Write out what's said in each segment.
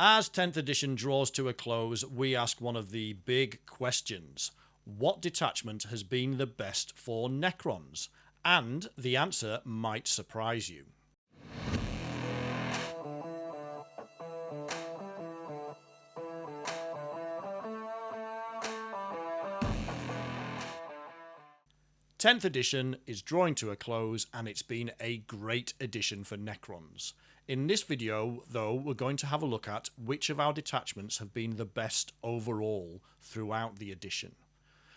As 10th edition draws to a close, we ask one of the big questions. What detachment has been the best for Necrons? And the answer might surprise you. Tenth edition is drawing to a close, and it's been a great edition for Necrons. In this video, though, we're going to have a look at which of our detachments have been the best overall throughout the edition.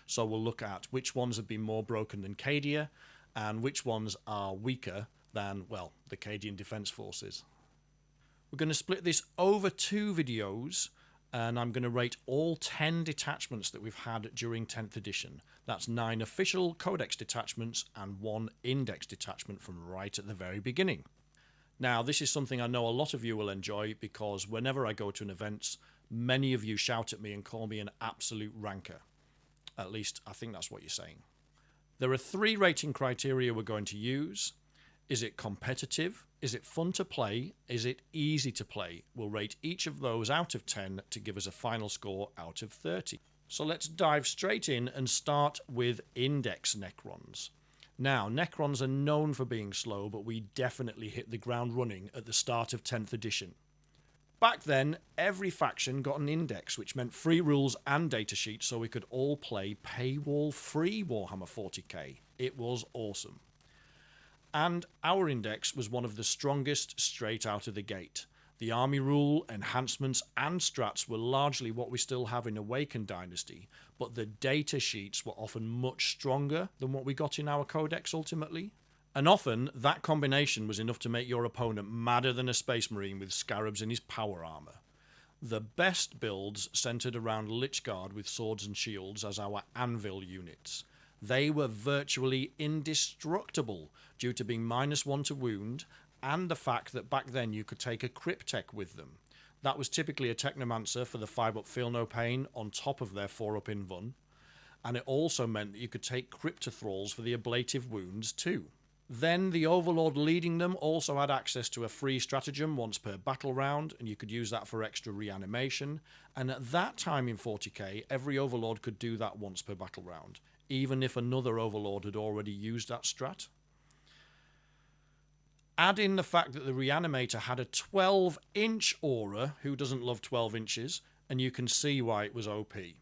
So we'll look at which ones have been more broken than Cadia, and which ones are weaker than, well, the Cadian Defence Forces. We're going to split this over 2 videos, and I'm going to rate all 10 detachments that we've had during 10th edition. That's 9 official Codex detachments and 1 index detachment from right at the very beginning. Now, this is something I know a lot of you will enjoy, because whenever I go to an event, many of you shout at me and call me an absolute ranker. At least, I think that's what you're saying. There are 3 rating criteria we're going to use. Is it competitive? Is it fun to play? Is it easy to play? We'll rate each of those out of 10 to give us a final score out of 30. So let's dive straight in and start with Index Necrons. Now, Necrons are known for being slow, but we definitely hit the ground running at the start of 10th edition. Back then, every faction got an index, which meant free rules and datasheets, so we could all play paywall-free Warhammer 40k. It was awesome. And our index was one of the strongest straight out of the gate. The army rule, enhancements and strats were largely what we still have in Awakened Dynasty, but the data sheets were often much stronger than what we got in our codex ultimately. And often, that combination was enough to make your opponent madder than a Space Marine with scarabs in his power armour. The best builds centred around Lichguard with swords and shields as our anvil units. They were virtually indestructible due to being -1 to wound, and the fact that back then you could take a Cryptek with them. That was typically a Technomancer for the 5-up Feel No Pain on top of their 4-up Invuln, and it also meant that you could take Cryptothralls for the ablative wounds too. Then the Overlord leading them also had access to a free stratagem once per battle round, and you could use that for extra reanimation, and at that time in 40k, every Overlord could do that once per battle round, even if another Overlord had already used that strat. Add in the fact that the Reanimator had a 12-inch aura, who doesn't love 12 inches, and you can see why it was OP.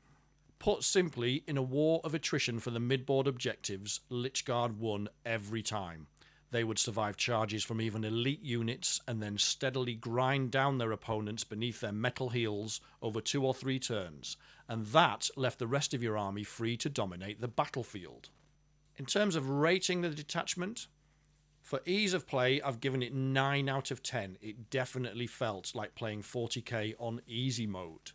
Put simply, in a war of attrition for the midboard objectives, Lichguard won every time. They would survive charges from even elite units and then steadily grind down their opponents beneath their metal heels over 2 or 3 turns, and that left the rest of your army free to dominate the battlefield. In terms of rating the detachment, for ease of play, I've given it 9 out of 10. It definitely felt like playing 40k on easy mode.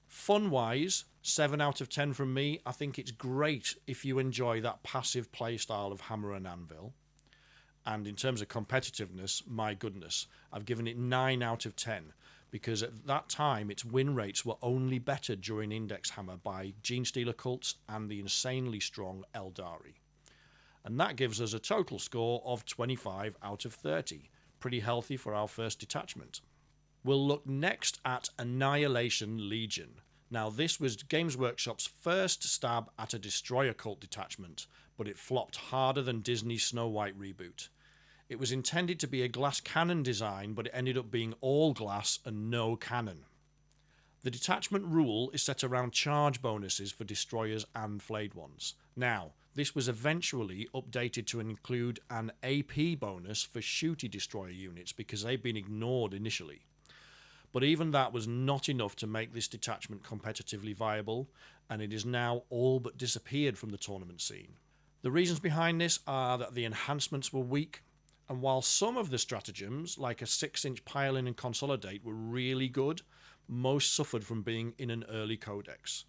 Fun-wise, 7 out of 10 from me. I think it's great if you enjoy that passive playstyle of Hammer and Anvil. And in terms of competitiveness, my goodness, I've given it 9 out of 10. Because at that time, its win rates were only bettered during Index Hammer by Genestealer cults and the insanely strong Eldari. And that gives us a total score of 25 out of 30. Pretty healthy for our first detachment. We'll look next at Annihilation Legion. Now, this was Games Workshop's first stab at a Destroyer cult detachment, but it flopped harder than Disney's Snow White reboot. It was intended to be a glass cannon design, but it ended up being all glass and no cannon. The detachment rule is set around charge bonuses for destroyers and flayed ones. Now, this was eventually updated to include an AP bonus for shooty destroyer units because they'd been ignored initially. But even that was not enough to make this detachment competitively viable, and it is now all but disappeared from the tournament scene. The reasons behind this are that the enhancements were weak, and while some of the stratagems, like a 6-inch pile-in and consolidate, were really good, most suffered from being in an early codex.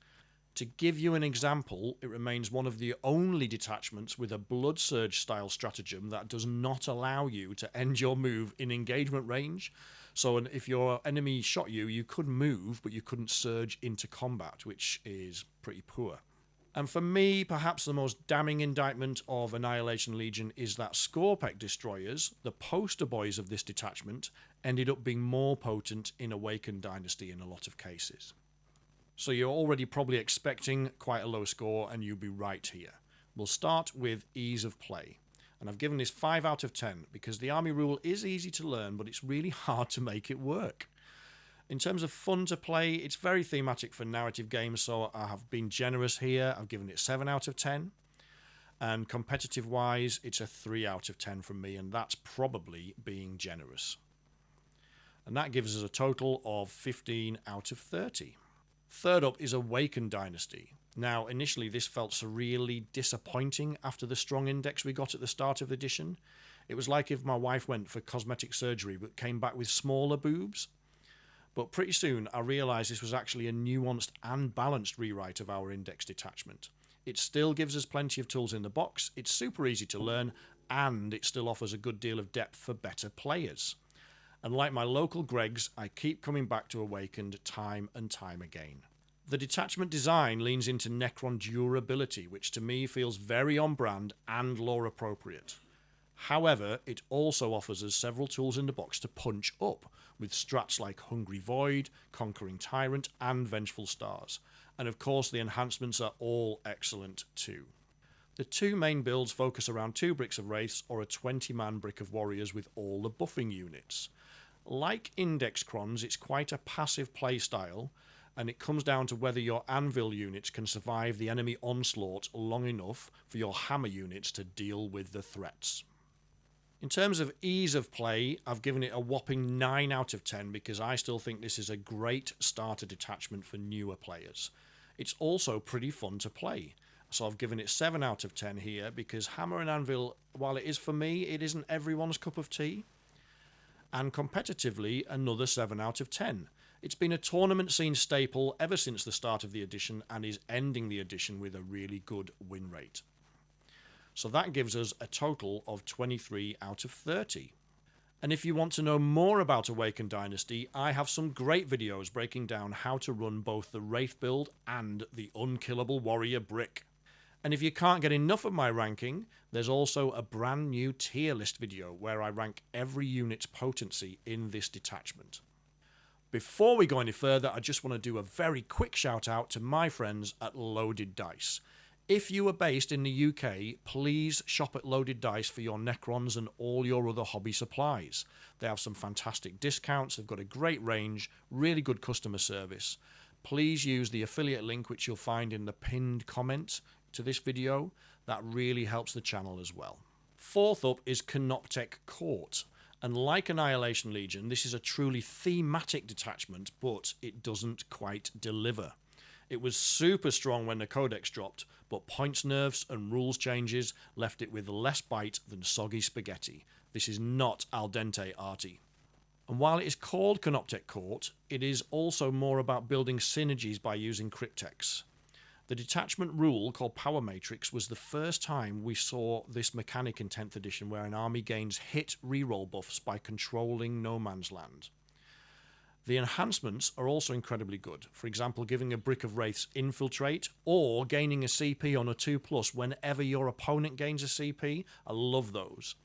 To give you an example, it remains one of the only detachments with a Blood Surge style stratagem that does not allow you to end your move in engagement range. So if your enemy shot you, you could move, but you couldn't surge into combat, which is pretty poor. And for me, perhaps the most damning indictment of Annihilation Legion is that Scorpec destroyers, the poster boys of this detachment, ended up being more potent in Awakened Dynasty in a lot of cases. So you're already probably expecting quite a low score, and you'll be right here. We'll start with ease of play. And I've given this 5 out of 10 because the army rule is easy to learn, but it's really hard to make it work. In terms of fun to play, it's very thematic for narrative games, so I have been generous here. I've given it 7 out of 10. And competitive-wise, it's a 3 out of 10 from me, and that's probably being generous. And that gives us a total of 15 out of 30. Third up is Awakened Dynasty. Now, initially this felt surreally disappointing after the strong index we got at the start of the edition. It was like if my wife went for cosmetic surgery but came back with smaller boobs. But pretty soon I realised this was actually a nuanced and balanced rewrite of our index detachment. It still gives us plenty of tools in the box, it's super easy to learn, and it still offers a good deal of depth for better players. And like my local Gregs, I keep coming back to Awakened time and time again. The detachment design leans into Necron durability, which to me feels very on brand and lore appropriate. However, it also offers us several tools in the box to punch up, with strats like Hungry Void, Conquering Tyrant, and Vengeful Stars. And of course the enhancements are all excellent too. The two main builds focus around 2 bricks of Wraiths or a 20-man brick of Warriors with all the buffing units. Like Index Crons, it's quite a passive playstyle, and it comes down to whether your Anvil units can survive the enemy onslaught long enough for your Hammer units to deal with the threats. In terms of ease of play, I've given it a whopping 9 out of 10 because I still think this is a great starter detachment for newer players. It's also pretty fun to play, so I've given it 7 out of 10 here because Hammer and Anvil, while it is for me, it isn't everyone's cup of tea. And competitively, another 7 out of 10. It's been a tournament scene staple ever since the start of the edition and is ending the edition with a really good win rate. So that gives us a total of 23 out of 30. And if you want to know more about Awakened Dynasty, I have some great videos breaking down how to run both the Wraith build and the Unkillable Warrior brick. And if you can't get enough of my ranking, there's also a brand new tier list video where I rank every unit's potency in this detachment. Before we go any further, I just want to do a very quick shout out to my friends at Loaded Dice. If you are based in the UK, please shop at Loaded Dice for your Necrons and all your other hobby supplies. They have some fantastic discounts, they've got a great range, really good customer service. Please use the affiliate link which you'll find in the pinned comment to this video. That really helps the channel as well. Fourth up is Koptic Court. And like Annihilation Legion, this is a truly thematic detachment, but it doesn't quite deliver. It was super strong when the codex dropped, but points nerfs and rules changes left it with less bite than soggy spaghetti. This is not al dente arty. And while it is called Koptic Court, it is also more about building synergies by using cryptex. The detachment rule, called Power Matrix, was the first time we saw this mechanic in 10th edition where an army gains hit reroll buffs by controlling no man's land. The enhancements are also incredibly good, for example giving a brick of Wraiths infiltrate or gaining a CP on a 2+ whenever your opponent gains a CP. I love those.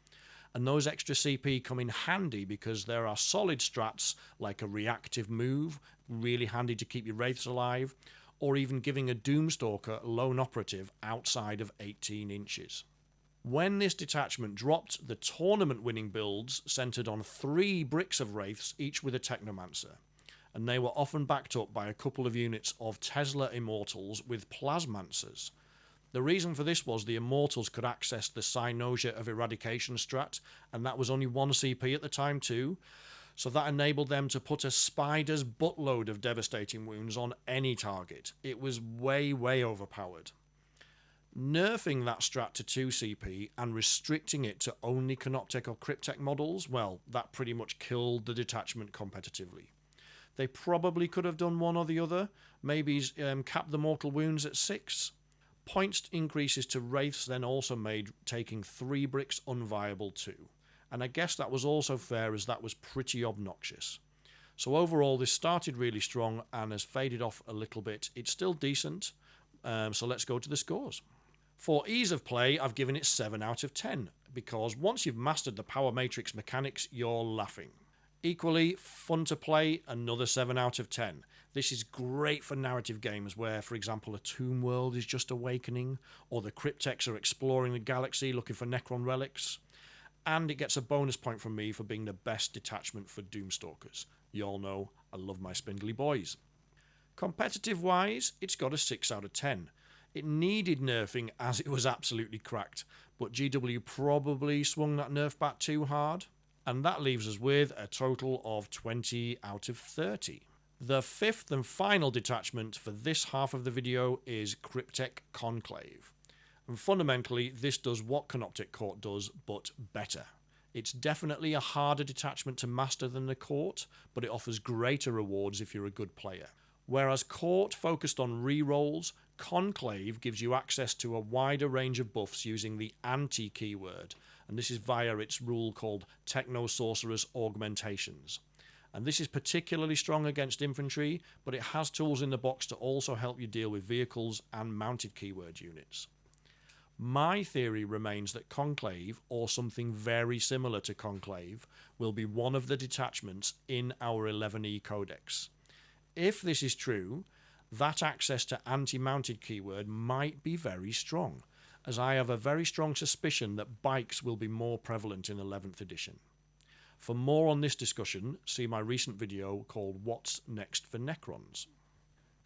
And those extra CP come in handy because there are solid strats like a reactive move, really handy to keep your Wraiths alive, or even giving a Doomstalker lone operative outside of 18 inches. When this detachment dropped, the tournament-winning builds centred on 3 bricks of Wraiths, each with a Technomancer, and they were often backed up by a couple of units of Tesla Immortals with Plasmancers. The reason for this was the Immortals could access the Cynosia of Eradication strat, and that was only 1 CP at the time too, so that enabled them to put a spider's buttload of devastating wounds on any target. It was way overpowered. Nerfing that strat to 2 CP and restricting it to only Koptic or Cryptek models, well, that pretty much killed the detachment competitively. They probably could have done one or the other, maybe cap the mortal wounds at 6. Points increases to Wraiths then also made taking 3 bricks unviable too, and I guess that was also fair as that was pretty obnoxious. So overall this started really strong and has faded off a little bit. It's still decent, So let's go to the scores. For ease of play, I've given it 7 out of 10, because once you've mastered the power matrix mechanics, you're laughing. Equally, fun to play, another 7 out of 10. This is great for narrative games where, for example, a tomb world is just awakening, or the cryptechs are exploring the galaxy looking for Necron relics. And it gets a bonus point from me for being the best detachment for Doomstalkers. You all know I love my spindly boys. Competitive-wise, it's got a 6 out of 10. It needed nerfing as it was absolutely cracked, but GW probably swung that nerf bat too hard, and that leaves us with a total of 20 out of 30. The fifth and final detachment for this half of the video is Koptic Conclave. And fundamentally, this does what Koptic Court does, but better. It's definitely a harder detachment to master than the Court, but it offers greater rewards if you're a good player. Whereas Court focused on rerolls, Conclave gives you access to a wider range of buffs using the anti keyword, and this is via its rule called Techno-Sorcerous Augmentations. And this is particularly strong against infantry, but it has tools in the box to also help you deal with vehicles and mounted keyword units. My theory remains that Conclave, or something very similar to Conclave, will be one of the detachments in our 11E Codex. If this is true, that access to anti-mounted keyword might be very strong, as I have a very strong suspicion that bikes will be more prevalent in 11th edition. For more on this discussion, see my recent video called What's Next for Necrons.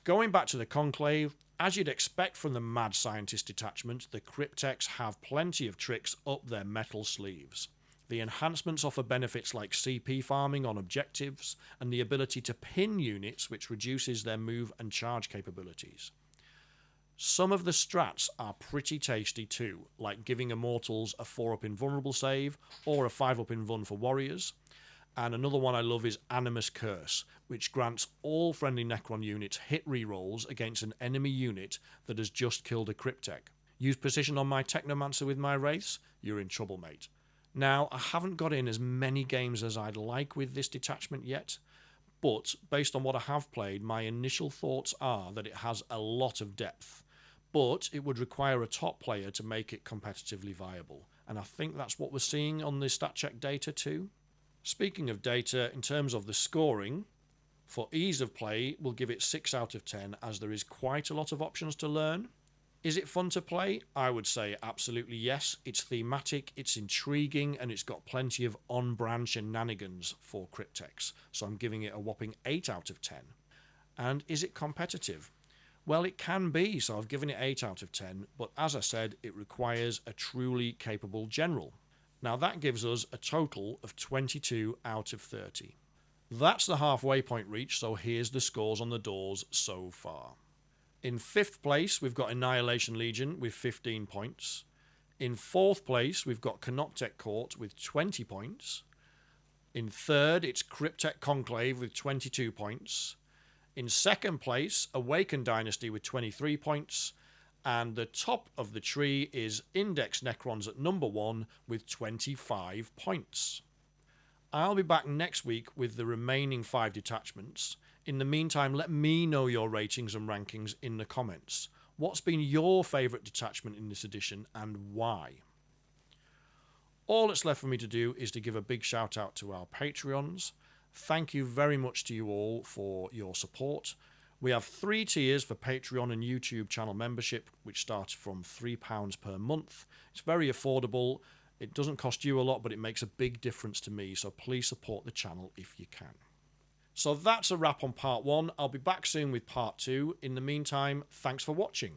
Going back to the Conclave, as you'd expect from the Mad Scientist detachment, the cryptechs have plenty of tricks up their metal sleeves. The enhancements offer benefits like CP farming on objectives and the ability to pin units, which reduces their move and charge capabilities. Some of the strats are pretty tasty too, like giving Immortals a 4-up invulnerable save or a 5-up invuln for warriors. And another one I love is Animus Curse, which grants all friendly Necron units hit rerolls against an enemy unit that has just killed a cryptech. Use precision on my Technomancer with my Wraiths, you're in trouble, mate. Now, I haven't got in as many games as I'd like with this detachment yet, but based on what I have played, my initial thoughts are that it has a lot of depth, but it would require a top player to make it competitively viable, and I think that's what we're seeing on the stat check data too. Speaking of data, in terms of the scoring, for ease of play, we'll give it 6 out of 10 as there is quite a lot of options to learn. Is it fun to play? I would say absolutely yes. It's thematic, it's intriguing, and it's got plenty of on-brand shenanigans for cryptechs, so I'm giving it a whopping 8 out of 10. And is it competitive? Well, it can be, so I've given it 8 out of 10, but as I said, it requires a truly capable general. Now that gives us a total of 22 out of 30. That's the halfway point reached, so here's the scores on the doors so far. In 5th place, we've got Annihilation Legion with 15 points. In 4th place, we've got Koptic Court with 20 points. In 3rd, it's Koptic Conclave with 22 points. In 2nd place, Awakened Dynasty with 23 points. And the top of the tree is Index Necrons at number 1 with 25 points. I'll be back next week with the remaining 5 detachments. In the meantime, let me know your ratings and rankings in the comments. What's been your favourite detachment in this edition and why? All that's left for me to do is to give a big shout out to our Patreons. Thank you very much to you all for your support. We have 3 tiers for Patreon and YouTube channel membership, which starts from £3 per month. It's very affordable. It doesn't cost you a lot, but it makes a big difference to me, so please support the channel if you can. So that's a wrap on part 1. I'll be back soon with part 2. In the meantime, thanks for watching.